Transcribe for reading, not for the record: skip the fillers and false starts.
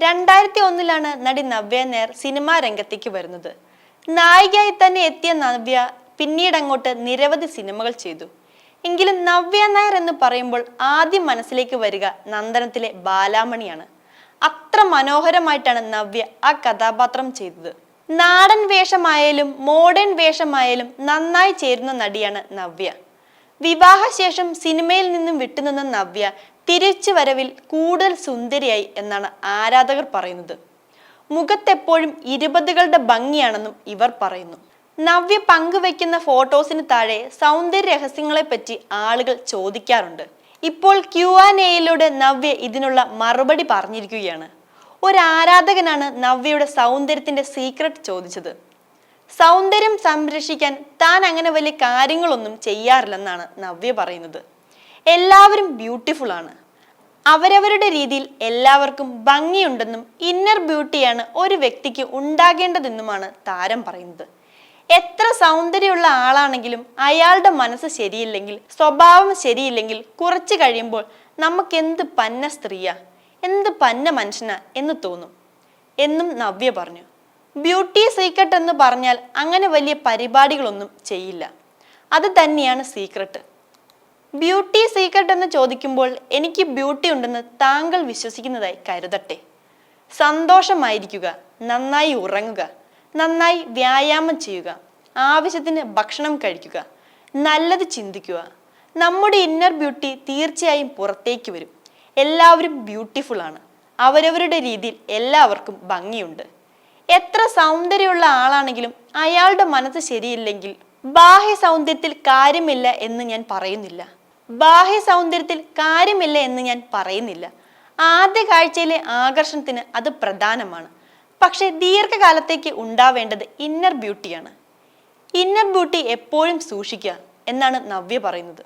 2001 നടി നവ്യ നായർ സിനിമാ രംഗത്തേക്ക് വരുന്നത്. നായികയായി തന്നെ എത്തിയ നവ്യ പിന്നീട് അങ്ങോട്ട് നിരവധി സിനിമകൾ ചെയ്തു. എങ്കിലും നവ്യ നായർ എന്ന് പറയുമ്പോൾ ആദ്യം മനസ്സിലേക്ക് വരിക നന്ദനത്തിലെ ബാലാമണിയാണ്. അത്ര മനോഹരമായിട്ടാണ് നവ്യ ആ കഥാപാത്രം ചെയ്തത്. നാടൻ വേഷമായാലും മോഡേൺ വേഷമായാലും നന്നായി ചേരുന്ന നടിയാണ് നവ്യ. വിവാഹശേഷം സിനിമയിൽ നിന്നും വിട്ടുനിന്ന നവ്യ തിരിച്ചു വരവിൽ കൂടുതൽ സുന്ദരിയായി എന്നാണ് ആരാധകർ പറയുന്നത്. മുഖത്തെപ്പോഴും 20കളുടെ ഭംഗിയാണെന്നും ഇവർ പറയുന്നു. നവ്യ പങ്കുവെക്കുന്ന ഫോട്ടോസിന് താഴെ സൗന്ദര്യ രഹസ്യങ്ങളെ പറ്റി ആളുകൾ ചോദിക്കാറുണ്ട്. ഇപ്പോൾ Q&Aയിലൂടെ നവ്യ ഇതിനുള്ള മറുപടി പറഞ്ഞിരിക്കുകയാണ്. ഒരു ആരാധകനാണ് നവ്യയുടെ സൗന്ദര്യത്തിന്റെ സീക്രട്ട് ചോദിച്ചത്. സൗന്ദര്യം സംരക്ഷിക്കാൻ താൻ അങ്ങനെ വലിയ കാര്യങ്ങളൊന്നും ചെയ്യാറില്ലെന്നാണ് നവ്യ പറയുന്നത്. എല്ലാവരും ബ്യൂട്ടിഫുൾ ആണ്. അവരവരുടെ രീതിയിൽ എല്ലാവർക്കും ഭംഗിയുണ്ടെന്നും ഇന്നർ ബ്യൂട്ടിയാണ് ഒരു വ്യക്തിക്ക് ഉണ്ടാകേണ്ടതെന്നുമാണ് താരം പറയുന്നത്. എത്ര സൗന്ദര്യമുള്ള ആളാണെങ്കിലും അയാളുടെ മനസ്സ് ശരിയില്ലെങ്കിൽ, സ്വഭാവം ശരിയില്ലെങ്കിൽ കുറച്ചു കഴിയുമ്പോൾ നമുക്ക് എന്ത് പന്ന സ്ത്രീയാ, എന്ത് പന്ന മനുഷ്യനാ എന്ന് തോന്നും എന്നും നവ്യ പറഞ്ഞു. ബ്യൂട്ടി സീക്രട്ട് എന്ന് പറഞ്ഞാൽ അങ്ങനെ വലിയ പരിപാടികളൊന്നും ചെയ്യില്ല. അത് തന്നെയാണ് സീക്രട്ട്. ബ്യൂട്ടി സീക്രട്ട് എന്ന് ചോദിക്കുമ്പോൾ എനിക്ക് ബ്യൂട്ടി ഉണ്ടെന്ന് താങ്കൾ വിശ്വസിക്കുന്നതായി കരുതട്ടെ. സന്തോഷമായിരിക്കുക, നന്നായി ഉറങ്ങുക, നന്നായി വ്യായാമം ചെയ്യുക, ആവശ്യത്തിന് ഭക്ഷണം കഴിക്കുക, നല്ലത് ചിന്തിക്കുക. നമ്മുടെ ഇന്നർ ബ്യൂട്ടി തീർച്ചയായും പുറത്തേക്ക് വരും. എല്ലാവരും ബ്യൂട്ടിഫുൾ ആണ്. അവരവരുടെ രീതിയിൽ എല്ലാവർക്കും ഭംഗിയുണ്ട്. എത്ര സൗന്ദര്യമുള്ള ആളാണെങ്കിലും അയാളുടെ മനസ്സ് ശരിയില്ലെങ്കിൽ ബാഹ്യ സൗന്ദര്യത്തിൽ കാര്യമില്ല എന്ന് ഞാൻ പറയുന്നില്ല. ആദ്യ കാഴ്ചയിലെ ആകർഷണത്തിന് അത് പ്രധാനമാണ്. പക്ഷെ ദീർഘകാലത്തേക്ക് ഉണ്ടാവേണ്ടത് ഇന്നർ ബ്യൂട്ടിയാണ്. ഇന്നർ ബ്യൂട്ടി എപ്പോഴും സൂക്ഷിക്കുക എന്നാണ് നവ്യ പറയുന്നത്.